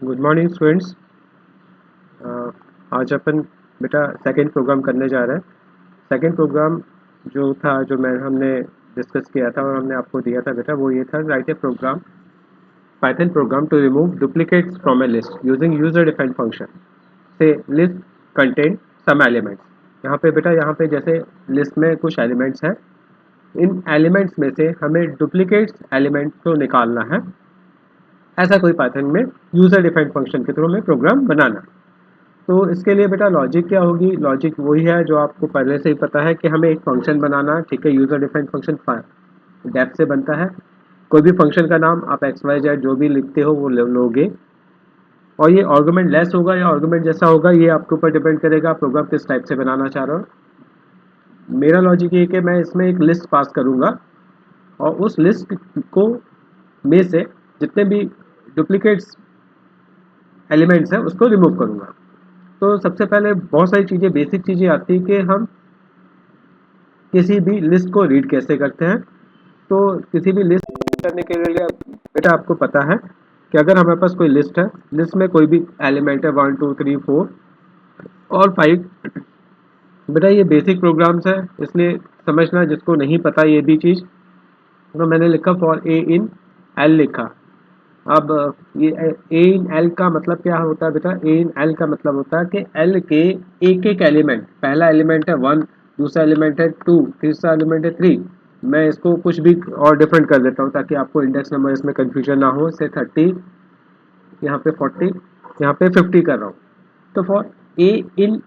Good morning students. आज अपन बेटा second program करने जा रहे हैं। सेकंड प्रोग्राम जो था, जो मैं हमने डिस्कस किया था और हमने आपको दिया था बेटा, वो ये था, write a program, python program to remove duplicates from a list using user defined function से लिस्ट कंटेन सम एलिमेंट्स। यहाँ पे बेटा, यहाँ पे जैसे लिस्ट में कुछ एलिमेंट्स हैं, इन एलिमेंट्स में से हमें डुप्लीकेट्स एलिमेंट्स को निकालना है। ऐसा कोई पाइथन में यूजर डिफाइंड फंक्शन के थ्रू हमें प्रोग्राम बनाना। तो इसके लिए बेटा लॉजिक क्या होगी? लॉजिक वही है जो आपको पहले से ही पता है कि हमें एक फंक्शन बनाना है। ठीक है, यूजर डिफाइंड फंक्शन डेफ से बनता है। कोई भी फंक्शन का नाम आप एक्स वाई जेड जो भी लिखते हो वो लोगे, और ये आर्गुमेंट लेस होगा या आर्गुमेंट जैसा होगा, ये आपके ऊपर डिपेंड करेगा आप प्रोग्राम किस टाइप से बनाना चाह रहे हो। मेरा लॉजिक ये है कि मैं इसमें एक लिस्ट पास करूंगा और उस लिस्ट को में से जितने भी डुप्लीकेट्स एलिमेंट्स हैं उसको रिमूव करूंगा। तो सबसे पहले बहुत सारी चीज़ें, बेसिक चीज़ें आती है कि हम किसी भी लिस्ट को रीड कैसे करते हैं। तो किसी भी लिस्ट करने के लिए बेटा आपको पता है कि अगर हमारे पास कोई लिस्ट है, लिस्ट में कोई भी एलिमेंट है 1 2 3 4 और 5, बेटा ये बेसिक प्रोग्राम्स है, इसलिए समझना जिसको नहीं पता ये भी चीज़। तो मैंने लिखा फॉर ए इन एल लिखा। अब ये ए इन एल का मतलब क्या होता है बेटा? ए इन एल का मतलब होता है कि एल के एक एक एलिमेंट, पहला एलिमेंट है 1, दूसरा एलिमेंट है 2, तीसरा एलिमेंट है 3। मैं इसको कुछ भी और डिफरेंट कर देता हूँ ताकि आपको इंडेक्स नंबर इसमें कंफ्यूजन ना हो। से 30, यहाँ पे 40, यहाँ पे 50 कर रहा हूँ। तो फॉर ए इन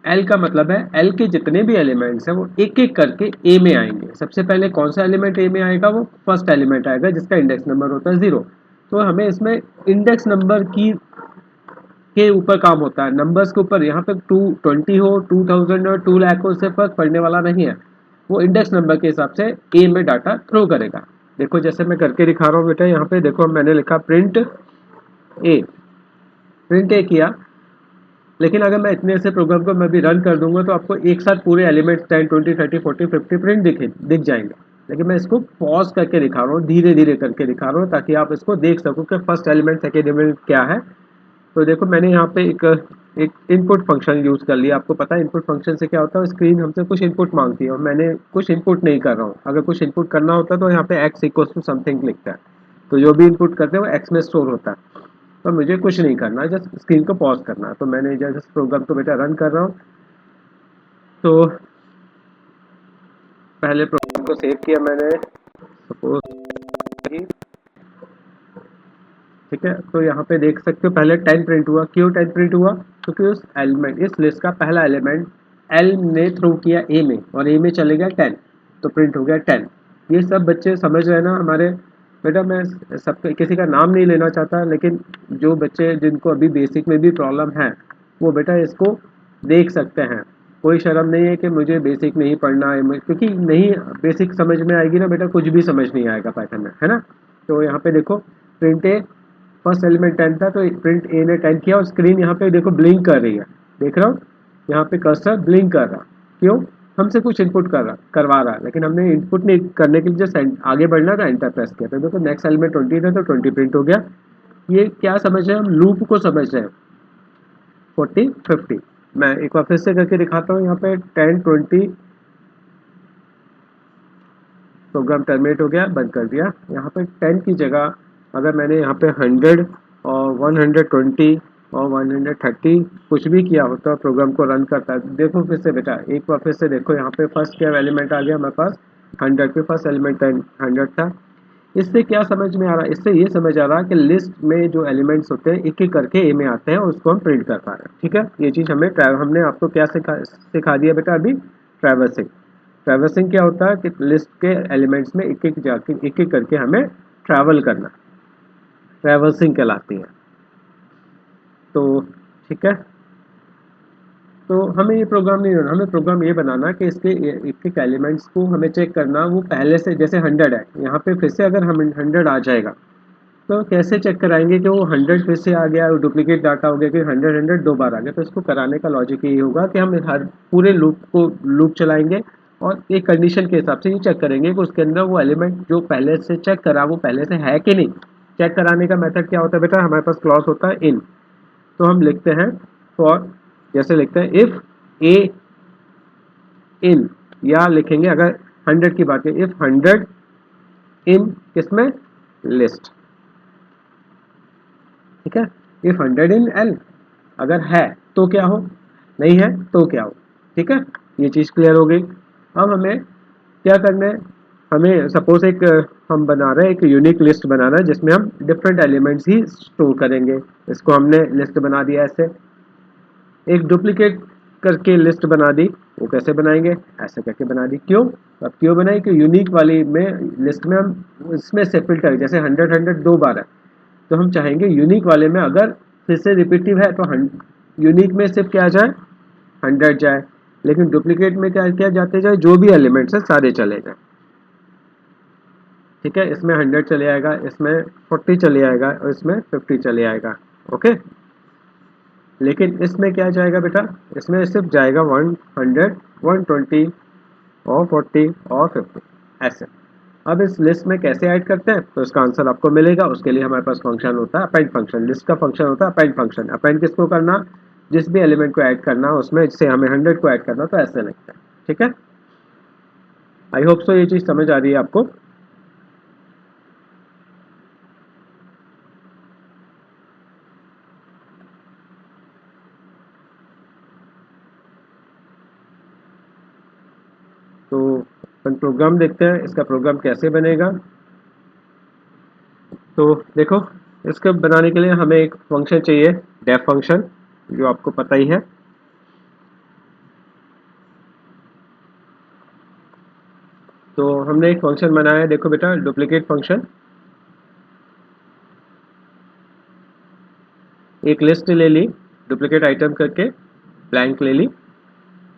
एल का मतलब है एल के जितने भी एलिमेंट्स हैं वो एक एक करके ए में आएंगे। सबसे पहले कौन सा एलिमेंट ए में आएगा? वो फर्स्ट एलिमेंट आएगा जिसका इंडेक्स नंबर होता है 0। तो हमें इसमें इंडेक्स नंबर की के ऊपर काम होता है, नंबर्स के ऊपर। यहाँ पे 220 हो, 2000 हो, 2 लाख हो, उससे फर्क पड़ने वाला नहीं है। वो इंडेक्स नंबर के हिसाब से ए में डाटा थ्रो करेगा। देखो जैसे मैं करके दिखा रहा हूँ बेटा, यहाँ पे देखो मैंने लिखा प्रिंट ए। प्रिंट ए किया, लेकिन अगर मैं इतने से प्रोग्राम को मैं भी रन कर दूंगा तो आपको एक साथ पूरे एलिमेंट्स 10 20 30 40 50 प्रिंट दिख जाएंगे। लेकिन मैं इसको पॉज करके दिखा रहा हूँ, धीरे धीरे करके दिखा रहा हूँ ताकि आप इसको देख सको कि फर्स्ट एलिमेंट सेकेंड एलिमेंट क्या है। तो देखो मैंने यहाँ पे एक इनपुट फंक्शन यूज कर लिया। आपको पता है इनपुट फंक्शन से क्या होता है? स्क्रीन हमसे कुछ इनपुट मांगती है और मैंने कुछ इनपुट नहीं कर रहा हूँ। अगर कुछ इनपुट करना होता तो यहाँ पे एक्स इक्वल टू समथिंग लिखता है, तो जो भी इनपुट करते हैं वो एक्स में स्टोर होता है। तो मुझे कुछ नहीं करना, जस्ट स्क्रीन को पॉज करना है। तो मैंने जस्ट प्रोग्राम को बेटा रन कर रहा हूँ। तो पहले प्रोग्राम को सेव किया मैंने, सपोज, ठीक है। तो यहाँ पे देख सकते हो पहले 10 प्रिंट हुआ। क्यों 10 प्रिंट हुआ? क्योंकि उस एलिमेंट, इस लिस्ट का पहला एलिमेंट एल ने थ्रो किया ए में और ए में चले गया 10, तो प्रिंट हो गया 10। ये सब बच्चे समझ रहे हैं ना हमारे? बेटा मैं सब किसी का नाम नहीं लेना चाहता, लेकिन जो बच्चे जिनको अभी बेसिक में भी प्रॉब्लम है वो बेटा इसको देख सकते हैं। कोई शर्म नहीं है कि मुझे बेसिक नहीं पढ़ना है, क्योंकि नहीं बेसिक समझ में आएगी ना बेटा, कुछ भी समझ नहीं आएगा पाइथन में, है ना? तो यहाँ पे देखो प्रिंट ए, फर्स्ट एलिमेंट 10 था तो प्रिंट ए ने 10 किया और स्क्रीन यहाँ पे देखो ब्लिंक कर रही है। देख रहा हूँ यहाँ पे कर्सर ब्लिंक कर रहा। क्यों? हमसे कुछ इनपुट करवा रहा है, लेकिन हमने इनपुट नहीं करने के लिए जस्ट आगे बढ़ना था, एंटर प्रेस किया। तो देखो नेक्स्ट एलिमेंट 20 था तो 20 प्रिंट हो गया। ये क्या समझ रहे हैं? हम लूप को समझ रहे हैं। 40 50, मैं एक बार फिर से करके दिखाता हूँ। यहाँ पे 10 20, प्रोग्राम टर्मिनेट हो गया, बंद कर दिया। यहाँ पे 10 की जगह अगर मैंने यहाँ पे 100 और 120 और 130 कुछ भी किया होता, प्रोग्राम को रन करता है। देखो फिर से बेटा, एक बार फिर से देखो, यहाँ पे फर्स्ट क्या एलिमेंट आ गया हमारे पास? 100 पे फर्स्ट एलिमेंट 100 था। इससे क्या समझ में आ रहा है? इससे ये समझ आ रहा है कि लिस्ट में जो एलिमेंट्स होते हैं एक एक करके ए में आते हैं और उसको हम प्रिंट कर पा रहे हैं। ठीक है, ये चीज़ हमने आपको क्या सिखा दिया बेटा अभी? ट्रैवर्सिंग। ट्रैवर्सिंग क्या होता है कि लिस्ट के एलिमेंट्स में एक एक जाके एक एक करके हमें ट्रैवल करना, ट्रैवर्सिंग कहलाती है। तो ठीक है, तो हमें ये प्रोग्राम नहीं बनाना, हमें प्रोग्राम ये बनाना कि इसके एक एक एलिमेंट्स को हमें चेक करना। वो पहले से जैसे 100 है, यहाँ पे फिर से अगर हम 100 आ जाएगा तो कैसे चेक कराएंगे कि वो 100 फिर से आ गया, डुप्लीकेट डाटा हो गया कि 100 दो बार आ गया? तो इसको कराने का लॉजिक ये होगा कि हम हर पूरे लूप चलाएंगे और एक कंडीशन के हिसाब से ये चेक करेंगे कि उसके अंदर वो एलिमेंट जो पहले से चेक करा वो पहले से है कि नहीं। चेक कराने का मेथड क्या होता है बेटा, हमारे पास क्लॉज होता है इन, तो हम लिखते हैं फॉर, जैसे लिखते हैं इफ ए इन, या लिखेंगे अगर 100 की बात है इफ 100 इन किसमें, लिस्ट, ठीक है। इफ 100 इन एल, अगर है तो क्या हो, नहीं है तो क्या हो, ठीक है। ये चीज क्लियर हो गई। अब हमें क्या करना है, हमें सपोज एक हम बना रहे हैं एक यूनिक लिस्ट बनाना है जिसमें हम डिफरेंट एलिमेंट्स ही स्टोर करेंगे। इसको हमने लिस्ट बना दिया ऐसे। एक डुप्लीकेट करके लिस्ट बना दी, वो कैसे बनाएंगे, ऐसे करके बना दी। क्यों, अब क्यों बनाई कि यूनिक वाली में लिस्ट में हम इसमें से फिल्टर, जैसे 100 दो बार है तो हम चाहेंगे यूनिक वाले में अगर फिर से रिपीटिव है तो यूनिक में सिर्फ क्या जाए, 100 जाए, लेकिन डुप्लीकेट में क्या क्या जाते जाए, जो भी एलिमेंट्स है सारे चले जाए, ठीक है। इसमें 100 चले आएगा, इसमें 40 चले आएगा और इसमें 50 चले आएगा, ओके। लेकिन इसमें क्या जाएगा बेटा, इसमें सिर्फ जाएगा 100, 120 और 40 और 50 ऐसे। अब इस लिस्ट में कैसे ऐड करते हैं, तो इसका आंसर आपको मिलेगा। उसके लिए हमारे पास फंक्शन होता है अपेंड फंक्शन, लिस्ट का फंक्शन होता है अपेंड फंक्शन। अपेंड किसको करना, जिस भी एलिमेंट को ऐड करना उसमें, जिससे हमें 100 को ऐड करना, तो ऐसे लगता है, ठीक है। आई होप सो ये चीज समझ आ रही है आपको। तो अपन प्रोग्राम देखते हैं, इसका प्रोग्राम कैसे बनेगा। तो देखो, इसको बनाने के लिए हमें एक फंक्शन चाहिए, डेफ फंक्शन, जो आपको पता ही है। तो हमने एक फंक्शन बनाया है, देखो बेटा, डुप्लीकेट फंक्शन। एक लिस्ट ले ली डुप्लीकेट आइटम करके, ब्लैंक ले ली,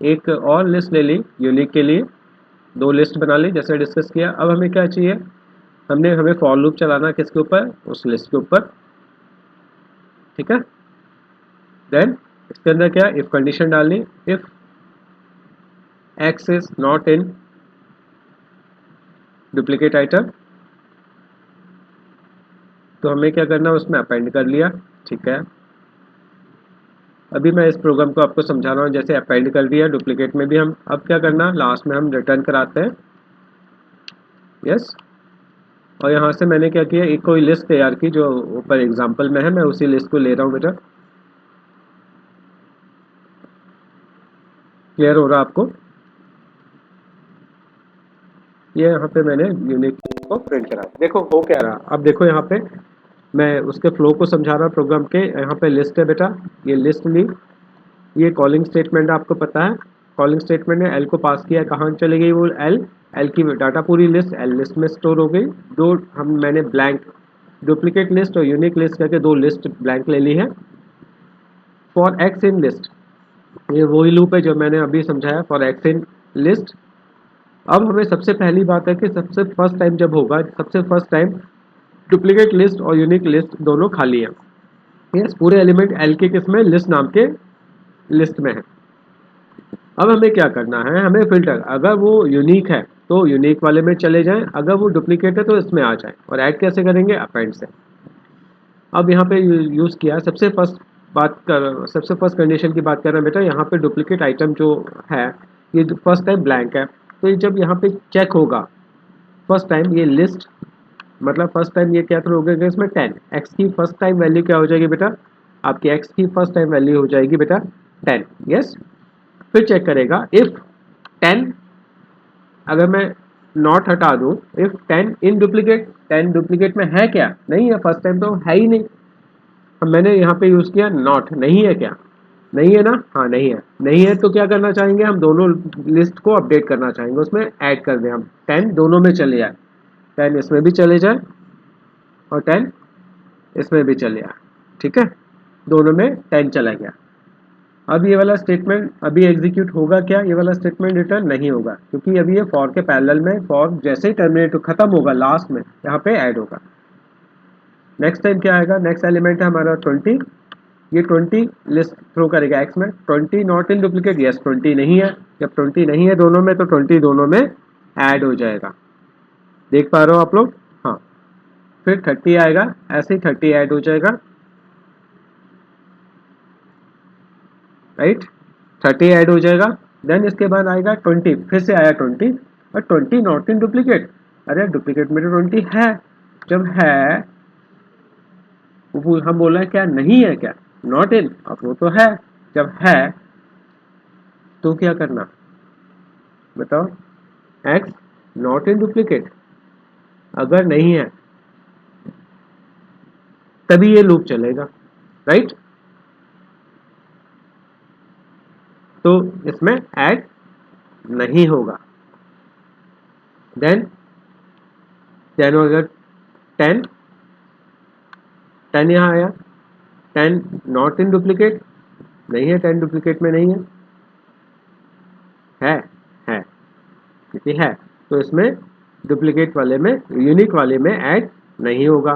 एक और लिस्ट ले ली यूनिक के लिए, दो लिस्ट बना ली जैसे डिस्कस किया। अब हमें क्या चाहिए, हमें फॉर लूप चलाना किसके ऊपर, उस लिस्ट के ऊपर, ठीक है। देन इसके अंदर क्या, इफ कंडीशन डालनी, if x is not in duplicate item, तो हमें क्या करना है, उसमें अपेंड कर लिया, ठीक है। अभी मैं इस प्रोग्राम को आपको समझा रहा हूँ, जैसे अपेंड कर दिया डुप्लीकेट में भी हम, अब क्या करना, लास्ट में हम रिटर्न कराते हैं, यस। और यहाँ से मैंने क्या किया, एक कोई लिस्ट तैयार की जो ऊपर एग्जाम्पल में है, मैं उसी लिस्ट को ले रहा हूँ बेटा। क्लियर हो रहा आपको, ये यहाँ पे मैंने यूनिक को प्रिंट करा, देखो हो क्या रहा। अब देखो यहाँ पे मैं उसके फ्लो को समझा रहा हूँ प्रोग्राम के। यहाँ पे लिस्ट है बेटा, ये लिस्ट ली, ये कॉलिंग स्टेटमेंट आपको पता है, कॉलिंग स्टेटमेंट ने एल को पास किया, कहाँ चली गई वो एल, एल की डाटा पूरी लिस्ट एल लिस्ट में स्टोर हो गई। दो हम मैंने ब्लैंक डुप्लीकेट लिस्ट और यूनिक लिस्ट करके दो लिस्ट ब्लैंक ले ली है। फॉर एक्स इन लिस्ट, ये वही लूप है जो मैंने अभी समझाया, फॉर एक्स इन लिस्ट। अब हमें सबसे पहली बात है कि सबसे फर्स्ट टाइम जब होगा, सबसे फर्स्ट टाइम डुप्लीकेट लिस्ट और यूनिक लिस्ट दोनों खाली है, यस, पूरे एलिमेंट एल के किसमें, लिस्ट नाम के लिस्ट में है। अब हमें क्या करना है, हमें फिल्टर, अगर वो यूनिक है तो यूनिक वाले में चले जाएं, अगर वो डुप्लीकेट है तो इसमें आ जाए। और ऐड कैसे करेंगे, अपेंड से। अब यहाँ पे यूज़ किया, सबसे फर्स्ट कंडीशन की बात कर रहे हैं बेटा, यहाँ पे डुप्लीकेट आइटम जो है ये फर्स्ट टाइम ब्लैंक है, तो ये जब यहाँ पे चेक होगा फर्स्ट टाइम, ये लिस्ट मतलब फर्स्ट टाइम ये क्या थ्रो होगा इसमें 10, एक्स की फर्स्ट टाइम वैल्यू क्या हो जाएगी बेटा, आपकी एक्स की फर्स्ट टाइम वैल्यू हो जाएगी बेटा 10, यस। फिर चेक करेगा इफ 10, अगर मैं नॉट हटा दूं, इफ 10 इन डुप्लीकेट, 10 डुप्लीकेट में है क्या, नहीं है, फर्स्ट टाइम तो है ही नहीं। अब मैंने यहाँ पे यूज किया नॉट, नहीं है क्या, नहीं है ना, हाँ नहीं है, नहीं है तो क्या करना चाहेंगे, हम दोनों लिस्ट को अपडेट करना चाहेंगे, उसमें ऐड कर दें हम, 10 दोनों में चले जाए, 10 इसमें भी चले जाए और 10 इसमें भी चले जाए, ठीक है, दोनों में 10 चला गया। अब ये वाला स्टेटमेंट अभी एग्जीक्यूट होगा क्या, ये वाला स्टेटमेंट रिटर्न नहीं होगा, क्योंकि अभी ये फॉर के पैरेलल में, फॉर जैसे ही टर्मिनेट खत्म होगा लास्ट में यहाँ पे ऐड होगा। नेक्स्ट टाइम क्या आएगा, नेक्स्ट एलिमेंट है हमारा 20, ये 20 लिस्ट थ्रो करेगा एक्स में, 20 नॉट इन डुप्लीकेट, यस 20 नहीं है, जब 20 नहीं है दोनों में तो 20 दोनों में ऐड हो जाएगा। देख पा रहे हो आप लोग, हाँ। फिर 30 आएगा, ऐसे ही 30 ऐड हो जाएगा, राइट, 30 ऐड हो जाएगा। देन इसके बाद आएगा 20, फिर से आया 20, और 20 नॉट इन डुप्लीकेट। अरे डुप्लीकेट में तो 20 है, जब है हम बोल रहे हैं क्या नहीं है, क्या नॉट इन, अब वो तो है, जब है तो क्या करना बताओ, एक्स नॉट इन डुप्लीकेट, अगर नहीं है तभी ये लूप चलेगा, राइट। तो इसमें ऐड नहीं होगा। देन देन अगर 10 10 यहाँ आया, 10 नॉट इन डुप्लीकेट, नहीं है, 10 डुप्लीकेट में नहीं है, है है क्योंकि है, तो इसमें डुप्लीकेट वाले में, यूनिक वाले में ऐड नहीं होगा।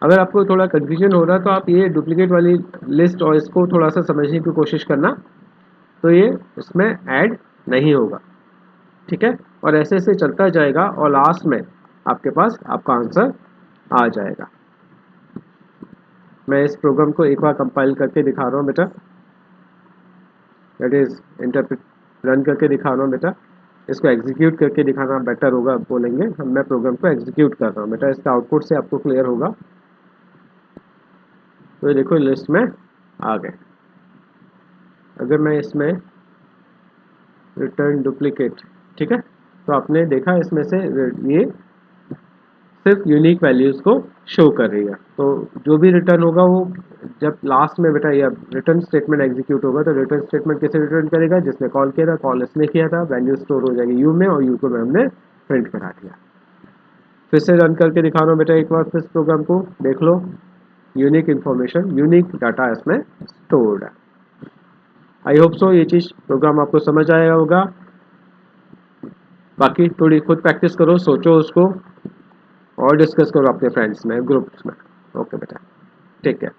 अगर आपको थोड़ा कंफ्यूजन हो रहा है तो आप ये डुप्लीकेट वाली लिस्ट और इसको थोड़ा सा समझने की कोशिश करना, तो ये इसमें ऐड नहीं होगा, ठीक है। और ऐसे ऐसे चलता जाएगा और लास्ट में आपके पास आपका आंसर आ जाएगा। मैं इस प्रोग्राम को एक बार कंपाइल करके दिखा रहा हूँ बेटा, दैट इज इंटरप्रेट, रन करके दिखा रहा हूँ बेटा। इसको एग्जीक्यूट करके दिखाना बेटर होगा, बोलेंगे हम, मैं प्रोग्राम को एग्जीक्यूट कर रहा हूँ बेटा, इसका आउटपुट से आपको क्लियर होगा। तो ये देखो लिस्ट में आ गए। अगर मैं इसमें रिटर्न डुप्लीकेट, ठीक है, तो आपने देखा इसमें से ये सिर्फ यूनिक वैल्यूज को शो कर रही है। तो जो भी रिटर्न होगा वो जब लास्ट में बेटा ये रिटर्न स्टेटमेंट एग्जीक्यूट होगा, तो रिटर्न स्टेटमेंट किसे रिटर्न करेगा, जिसने कॉल किया था, कॉल इसने किया था, वैल्यू स्टोर हो जाएगी यू में, और यू को मैं हमने प्रिंट करा दिया। फिर से रन करके दिखा रहा हूँ बेटा एक बार, फिर इस प्रोग्राम को देख लो, यूनिक इन्फॉर्मेशन, यूनिक डाटा इसमें स्टोर्ड है। आई होप सो ये चीज़ प्रोग्राम आपको समझ आया होगा। बाकी थोड़ी खुद प्रैक्टिस करो, सोचो उसको, और डिस्कस करो अपने फ्रेंड्स में, ग्रुप्स में। ओके बेटा, टेक केयर।